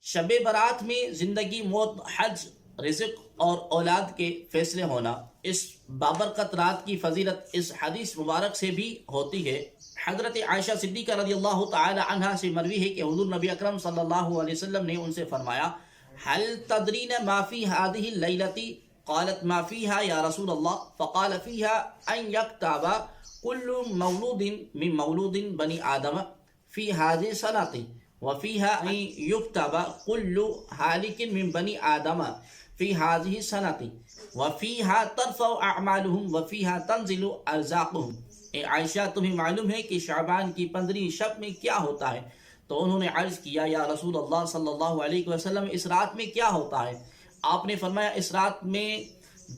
شب برات میں زندگی، موت، حج، رزق اور اولاد کے فیصلے ہونا، اس بابرکت رات کی فضیلت اس حدیث مبارک سے بھی ہوتی ہے۔ حضرت عائشہ صدیقہ رضی اللہ تعالی عنہا سے مروی ہے کہ حضور نبی اکرم صلی اللہ علیہ وسلم نے ان سے فرمایا، هل تدرین ما فی هذه اللیلۃ؟ قالت ما فیها یا رسول اللہ؟ فقال فیها ان یکتب کل مولود من مولود بنی آدم فی هذه الصلاۃ، وفیها ان یکتب کل ہالک من بنی آدم فی هذه الصلاۃ، وفیها ترفع اعمالهم وفیها تنزل ارزاقهم۔ اے عائشہ، تمہیں معلوم ہے کہ شعبان کی 15 شب میں کیا ہوتا ہے؟ تو انہوں نے عرض کیا، یا رسول اللہ صلی اللہ علیہ وسلم، اس رات میں کیا ہوتا ہے؟ آپ نے فرمایا، اس رات میں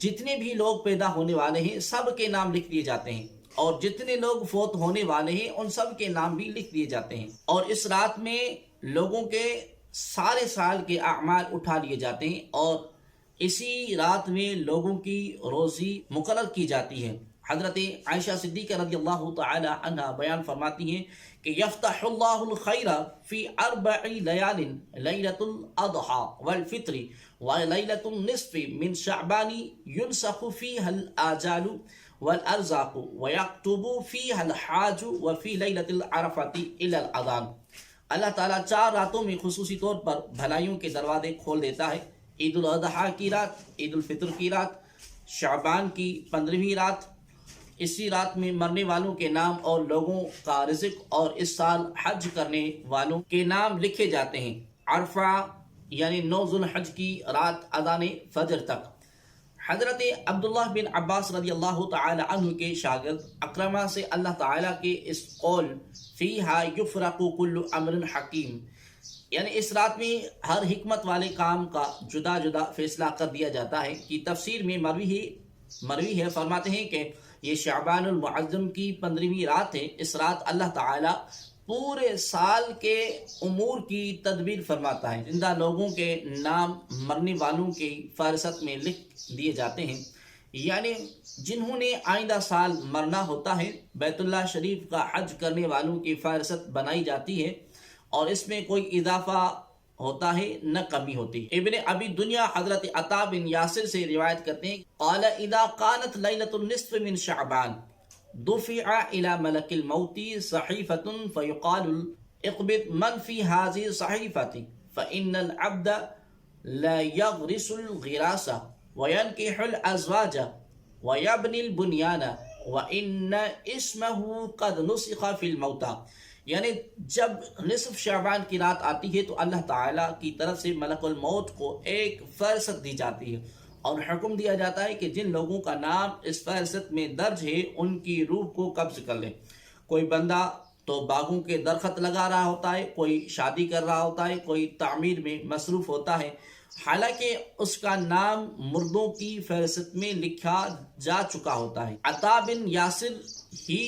جتنے بھی لوگ پیدا ہونے والے ہیں سب کے نام لکھ دیے جاتے ہیں، اور جتنے لوگ فوت ہونے والے ہیں ان سب کے نام بھی لکھ دیے جاتے ہیں، اور اس رات میں لوگوں کے سارے سال کے اعمال اٹھا لیے جاتے ہیں، اور اسی رات میں لوگوں کی روزی مقرر کی جاتی ہے۔ حضرت عائشہ صدیقہ رضی اللہ تعالی عنہ بیان فرماتی ہیں کہ یفتح اللہ الخیر فی 4 لیال، لیلۃ الاضحی والفطر ولیلۃ النصف من شعبان، ینسخ فیہا الاجال والارزاق ویکتب فیہا الحاج وفی لیلۃ العرفۃ الی الاذان۔ اللہ تعالیٰ 4 راتوں میں خصوصی طور پر بھلائیوں کے دروازے کھول دیتا ہے: عید الاضحیٰ کی رات، عید الفطر کی رات، شعبان کی 15ویں رات۔ اسی رات میں مرنے والوں کے نام اور لوگوں کا رزق اور اس سال حج کرنے والوں کے نام لکھے جاتے ہیں، عرفہ یعنی 9 ذو الحج کی رات اذان فجر تک۔ حضرت عبداللہ بن عباس رضی اللہ تعالی عنہ کے شاگرد اکرمہ سے اللہ تعالیٰ کے اس قول فیہا یفرق کل امر حکیم، یعنی اس رات میں ہر حکمت والے کام کا جدا جدا فیصلہ کر دیا جاتا ہے، کی تفسیر میں مروی ہے، فرماتے ہیں کہ یہ شعبان المعظم کی 15ویں رات ہے۔ اس رات اللہ تعالیٰ پورے سال کے امور کی تدبیر فرماتا ہے۔ زندہ لوگوں کے نام مرنے والوں کی فہرست میں لکھ دیے جاتے ہیں، یعنی جنہوں نے آئندہ سال مرنا ہوتا ہے، بیت اللہ شریف کا حج کرنے والوں کی فہرست بنائی جاتی ہے، اور اس میں کوئی اضافہ ہوتا ہے نہ کمی ہوتی۔ ابن ابی دنیا حضرت عطا بن یاسر سے روایت کرتے ہیں، قال اذا كانت ليلة النصف من شعبان دفع الى ملك الموت صحيفة فيقال اقبض من في هذه الصحيفة فإن العبد لا يغرس الغراس وينكح الأزواج ويبني البنيان وإن اسمه قد نسخ في الموتى۔ یعنی جب نصف شعبان کی رات آتی ہے تو اللہ تعالیٰ کی طرف سے ملک الموت کو ایک فہرست دی جاتی ہے، اور حکم دیا جاتا ہے کہ جن لوگوں کا نام اس فہرست میں درج ہے ان کی روح کو قبض کر لیں۔ کوئی بندہ تو باغوں کے درخت لگا رہا ہوتا ہے، کوئی شادی کر رہا ہوتا ہے، کوئی تعمیر میں مصروف ہوتا ہے، حالانکہ اس کا نام مردوں کی فہرست میں لکھا جا چکا ہوتا ہے۔ عطا بن یاسر ہی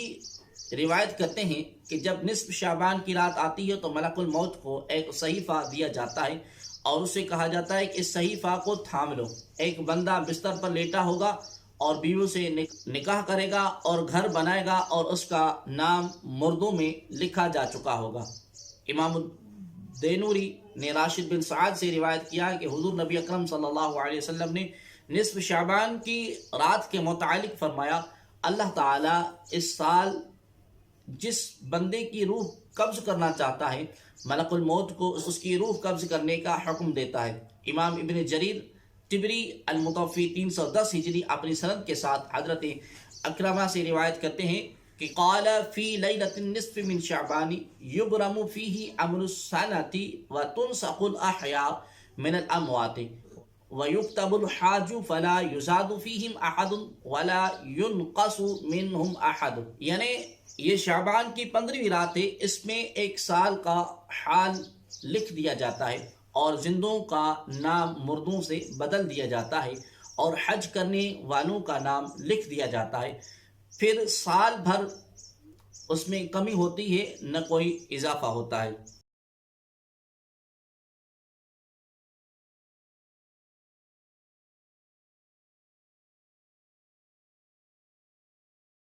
روایت کرتے ہیں کہ جب نصف شعبان کی رات آتی ہے تو ملک الموت کو ایک صحیفہ دیا جاتا ہے، اور اسے کہا جاتا ہے کہ اس صحیفہ کو تھام لو۔ ایک بندہ بستر پر لیٹا ہوگا اور بیوی سے نکاح کرے گا اور گھر بنائے گا، اور اس کا نام مردوں میں لکھا جا چکا ہوگا۔ امام دینوری نے راشد بن سعد سے روایت کیا کہ حضور نبی اکرم صلی اللہ علیہ وسلم نے نصف شعبان کی رات کے متعلق فرمایا، اللہ تعالیٰ اس سال جس بندے کی روح قبض کرنا چاہتا ہے، ملک الموت کو اس کی روح قبض کرنے کا حکم دیتا ہے۔ امام ابن جریر طبری المتوفی 310 ہجری اپنی سند کے ساتھ حضرت اکرمہ سے روایت کرتے ہیں کہ قال فی لیلۃ النصف من شعبان یبرم فیہ امر السنۃ وتنسخ الاحیاء من الاموات وَيُكْتَبُ الْحَاجُ فَلَا يُزَادُ فِيهِمْ أَحَدٌ وَلَا يُنْقَصُ مِنْهُمْ أَحَدٌ۔ یعنی یہ شعبان کی 15ویں رات ہے، اس میں ایک سال کا حال لکھ دیا جاتا ہے، اور زندوں کا نام مردوں سے بدل دیا جاتا ہے، اور حج کرنے والوں کا نام لکھ دیا جاتا ہے۔ پھر سال بھر اس میں کمی ہوتی ہے، نہ کوئی اضافہ ہوتا ہے۔